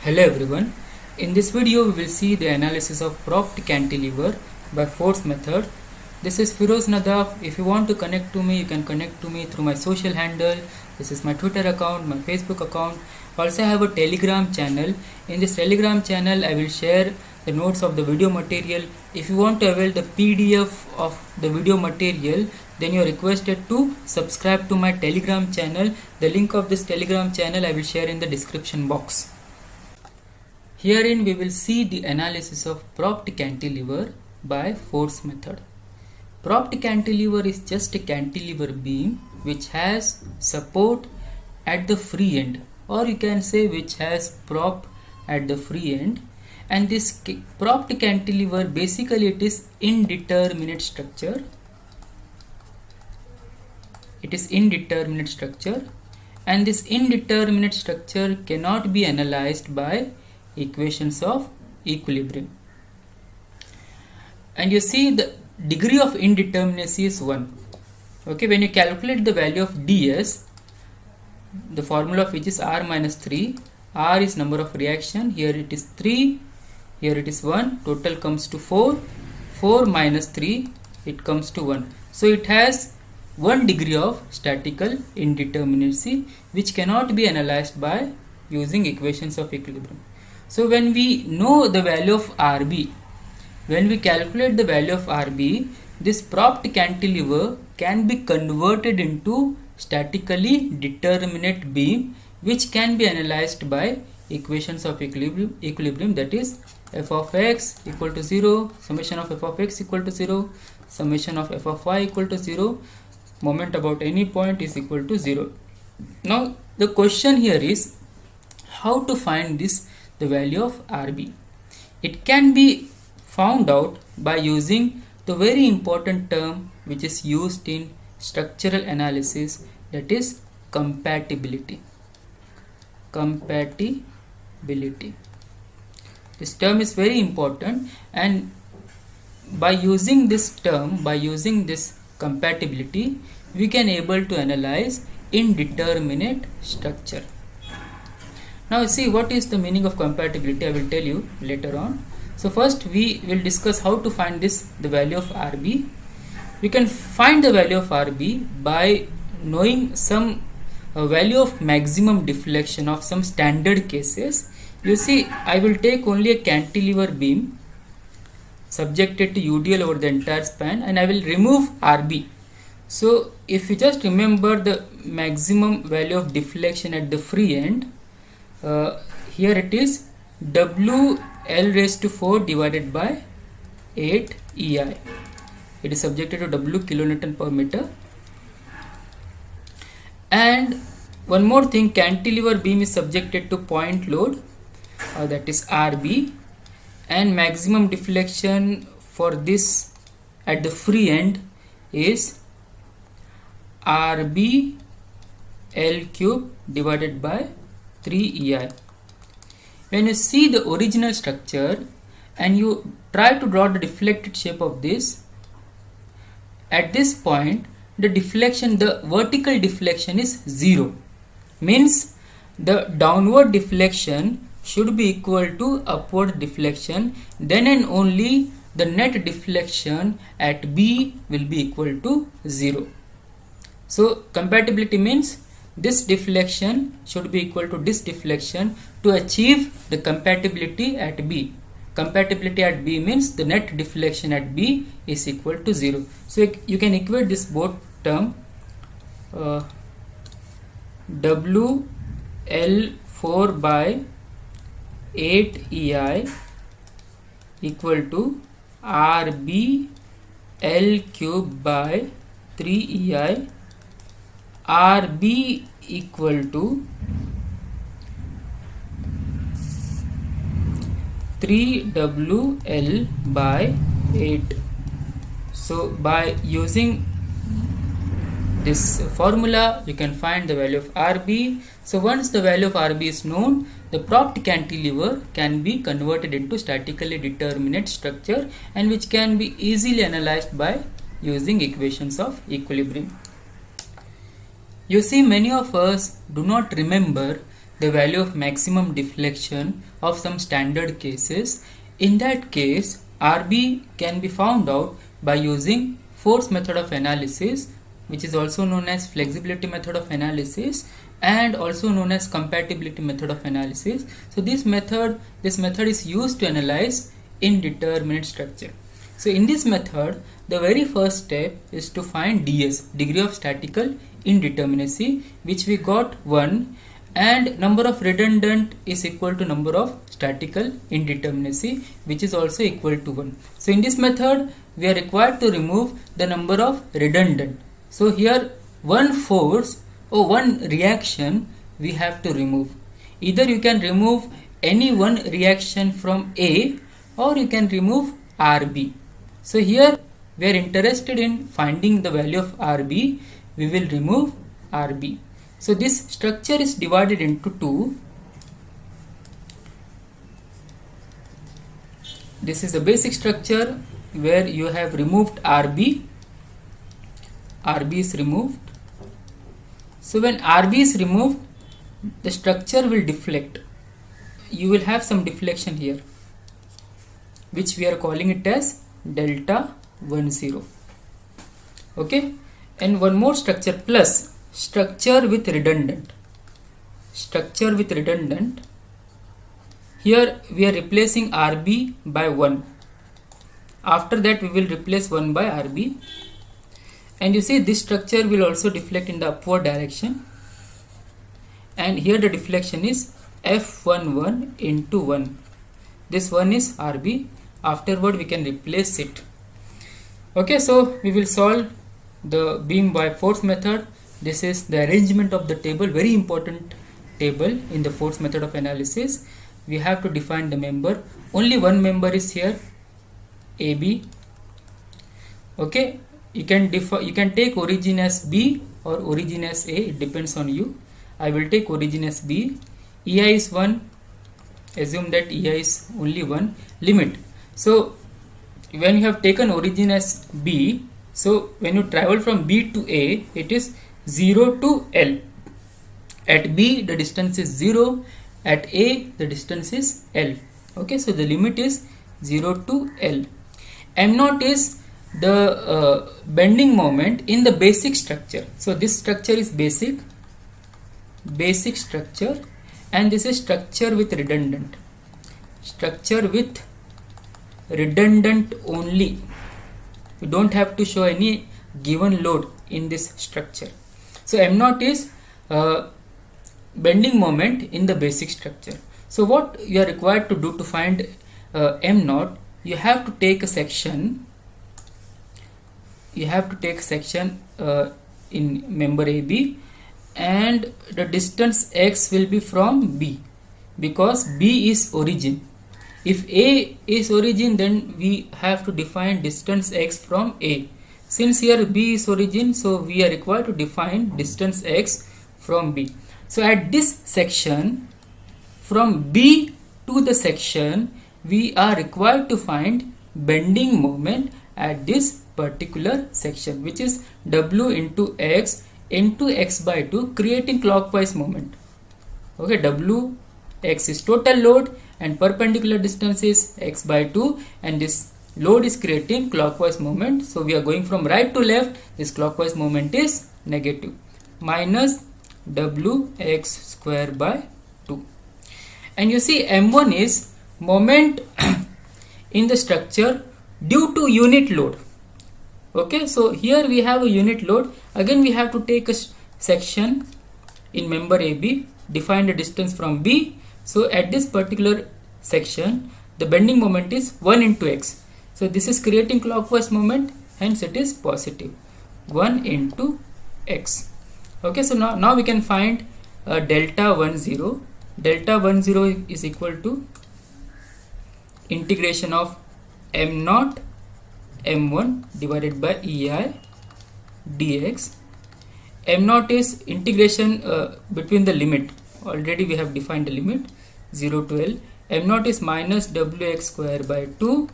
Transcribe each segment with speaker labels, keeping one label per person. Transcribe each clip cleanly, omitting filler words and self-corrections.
Speaker 1: Hello everyone. In this video we will see the analysis of propped cantilever by force method. This is Firoz Nadaf. If you want to connect to me, you can connect to me through my social handle. This is my Twitter account, my Facebook account. Also I have a Telegram channel. In this Telegram channel I will share the notes of the video material. If you want to avail the PDF of the video material, then you are requested to subscribe to my Telegram channel. The link of this Telegram channel I will share in the description box. Herein we will see the analysis of propped cantilever by force method. Propped cantilever is just a cantilever beam which has support at the free end, or you can say which has prop at the free end. And this propped cantilever, basically it is indeterminate structure. It is indeterminate structure, and this indeterminate structure cannot be analyzed by equations of equilibrium. And you see the degree of indeterminacy is 1. Okay, when you calculate the value of ds, the formula of which is r minus 3, r is number of reaction, here it is 3, here it is 1, total comes to 4, 4 minus 3, it comes to 1. So it has 1 degree of statical indeterminacy which cannot be analyzed by using equations of equilibrium. So when we know the value of Rb, when we calculate the value of Rb, this propped cantilever can be converted into statically determinate beam which can be analyzed by equations of equilibrium, that is f of x equal to 0, summation of f of x equal to 0, summation of f of y equal to 0, moment about any point is equal to 0. Now the question here is how to find the value of Rb. It can be found out by using the very important term which is used in structural analysis, that is compatibility. Compatibility. This term is very important, and by using this term, by using this compatibility, we can able to analyze indeterminate structure. Now see what is the meaning of compatibility, I will tell you later on. So first we will discuss how to find the value of Rb. We can find the value of Rb by knowing some value of maximum deflection of some standard cases. You see, I will take only a cantilever beam subjected to UDL over the entire span, and I will remove Rb. So if you just remember the maximum value of deflection at the free end, here it is WL raised to 4 divided by 8 EI. It is subjected to W kilonewton per meter. And one more thing, cantilever beam is subjected to point load, that is Rb, and maximum deflection for this at the free end is Rb L cube divided by 3 EI. When you see the original structure and you try to draw the deflected shape of this, at this point the deflection, the vertical deflection is 0, means the downward deflection should be equal to upward deflection, then and only the net deflection at B will be equal to 0. So compatibility means this deflection should be equal to this deflection to achieve the compatibility at B. Compatibility at B means the net deflection at B is equal to 0. So you can equate this both term, WL4 by 8 EI equal to RB L cube by 3 EI, Rb equal to 3WL by 8. So by using this formula you can find the value of Rb. So once the value of Rb is known, the propped cantilever can be converted into statically determinate structure, and which can be easily analyzed by using equations of equilibrium. You see, many of us do not remember the value of maximum deflection of some standard cases. In that case, RB can be found out by using force method of analysis, which is also known as flexibility method of analysis and also known as compatibility method of analysis. So this method is used to analyze indeterminate structure. So in this method, the very first step is to find DS, degree of statical indeterminacy, which we got 1, and number of redundant is equal to number of statical indeterminacy, which is also equal to 1. So in this method, we are required to remove the number of redundant. So here one force or one reaction we have to remove. Either you can remove any one reaction from A or you can remove RB. So here we are interested in finding the value of RB. We will remove RB. So this structure is divided into two. This is the basic structure where you have removed RB. RB is removed. So when RB is removed, the structure will deflect. You will have some deflection here, which we are calling it as delta 10. Okay, and one more structure plus structure with redundant. Structure with redundant. Here we are replacing RB by 1. After that we will replace 1 by RB. And you see this structure will also deflect in the upward direction. And here the deflection is F11 into 1. This 1 is RB. Afterward we can replace it. Okay, so we will solve the beam by force method. This is the arrangement of the table, very important table in the force method of analysis. We have to define the member. Only one member is here, AB. Okay, you can take origin as B or origin as A. It depends on you. I will take origin as B. EI is 1. Assume that EI is only 1. Limit. So when you have taken origin as B, so when you travel from B to A, it is 0 to L. At B the distance is 0, at A the distance is L. Okay, so the limit is 0 to L. M0 is the bending moment in the basic structure. So this structure is basic structure, and this is structure with redundant. Structure with redundant only. You don't have to show any given load in this structure. So M0 is bending moment in the basic structure. So what you are required to do to find M0, you have to take a section. You have to take a section in member AB, and the distance x will be from B, because B is origin. If A is origin, then we have to define distance x from A. Since here B is origin, so we are required to define distance x from B. So at this section, from B to the section, we are required to find bending moment at this particular section, which is W into x by 2, creating clockwise moment. Okay, W x is total load and perpendicular distance is x by 2, and this load is creating clockwise moment. So we are going from right to left. This clockwise moment is negative, minus Wx square by 2. And you see M1 is moment in the structure due to unit load. Okay, so here we have a unit load. Again we have to take a section in member AB, define the distance from B. So at this particular section, the bending moment is 1 into x. So this is creating clockwise moment, hence it is positive, 1 into x. Okay, so now we can find delta 10. Delta 10 is equal to integration of M0 M1 divided by EI dx. M0 is integration between the limit. Already we have defined the limit 0 to L. M0 is minus Wx square by 2.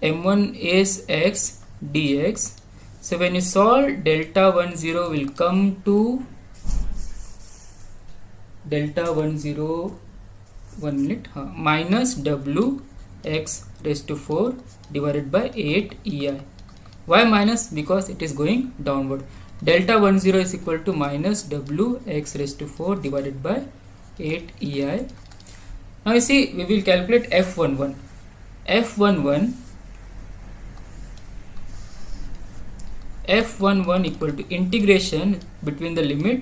Speaker 1: M1 is x dx. So when you solve, delta 10 will come to delta 10 1 minute minus w x raised to 4 divided by 8 ei. Why minus? Because it is going downward. Delta 10 is equal to minus w x raised to 4 divided by 8 ei. Now you see, we will calculate f11. f11 equal to integration between the limit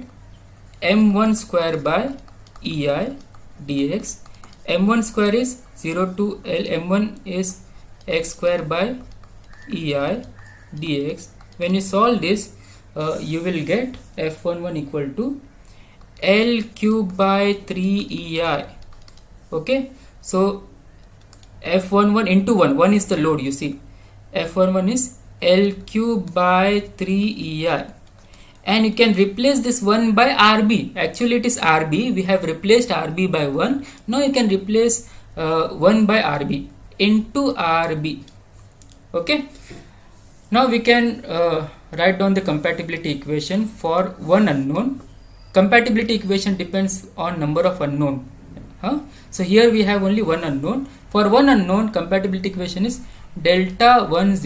Speaker 1: m1 square by ei dx. m1 square is 0 to L, m1 is x square by ei dx. When you solve this, you will get f11 equal to L cube by 3 ei. Okay, so f11 into 1 is the load, you see. f11 is L cube by 3 ei, and you can replace this 1 by RB. Actually it is RB, we have replaced RB by 1. Now you can replace 1 by RB into RB. Okay, now we can write down the compatibility equation for one unknown. Compatibility equation depends on number of unknown. So here we have only one unknown. For one unknown, compatibility equation is delta 10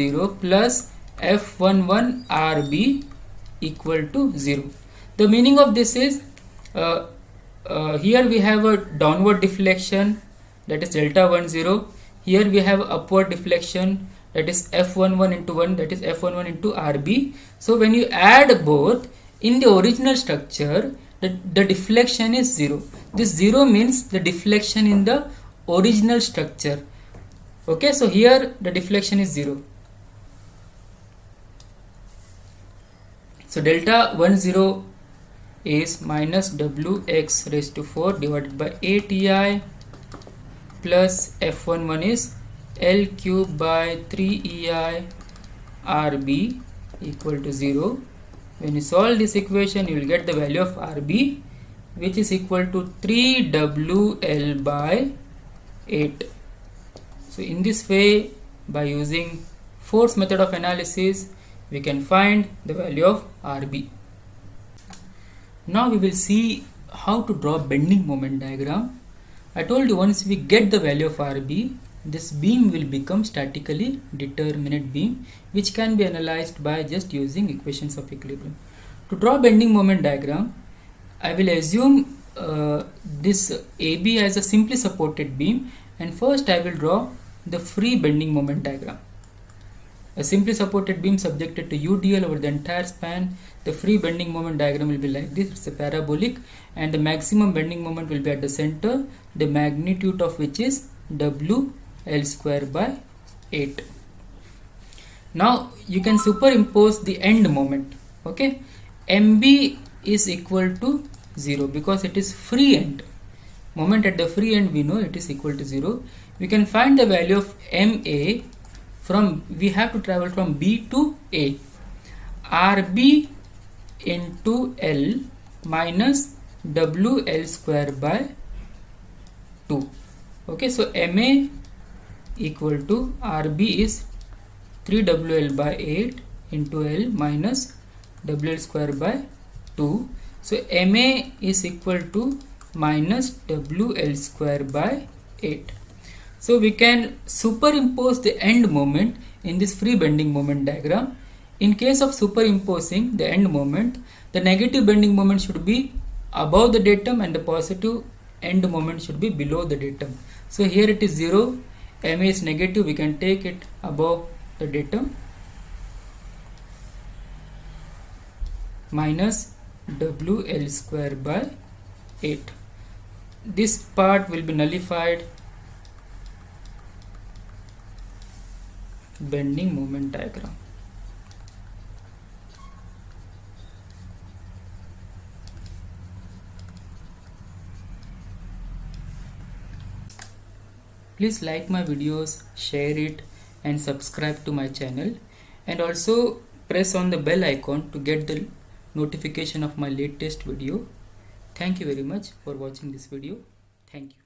Speaker 1: plus f11 RB equal to 0. The meaning of this is, here we have a downward deflection, that is delta 10. Here we have upward deflection, that is f11 into 1, that is f11 into RB. So when you add both in the original structure, the deflection is 0. This 0 means the deflection in the original structure. Okay, so here the deflection is 0. So delta 10 is minus wx raised to 4 divided by 8 ei plus f11 is L cube by 3 ei RB equal to 0. When you solve this equation, you will get the value of RB, which is equal to 3WL by 8. So in this way, by using force method of analysis, we can find the value of RB. Now we will see how to draw bending moment diagram. I told you, once we get the value of RB, this beam will become statically determinate beam, which can be analyzed by just using equations of equilibrium. To draw bending moment diagram, I will assume this AB as a simply supported beam, and first I will draw the free bending moment diagram. A simply supported beam subjected to UDL over the entire span, the free bending moment diagram will be like this. It's a parabolic, and the maximum bending moment will be at the center, the magnitude of which is W L square by 8. Now you can superimpose the end moment. Okay, MB is equal to 0 because it is free end. Moment at the free end, we know it is equal to 0. We can find the value of MA from, we have to travel from B to A. RB into L minus WL square by 2. Okay, so MA equal to RB is 3WL by 8 into L minus WL square by 2. So MA is equal to minus WL square by 8. So we can superimpose the end moment in this free bending moment diagram. In case of superimposing the end moment, the negative bending moment should be above the datum and the positive end moment should be below the datum. So here it is 0, MA is negative, we can take it above the datum, minus WL square by 8. This part will be nullified. Bending moment diagram. Please like my videos, share it and subscribe to my channel, and also press on the bell icon to get the notification of my latest video. Thank you very much for watching this video. Thank you.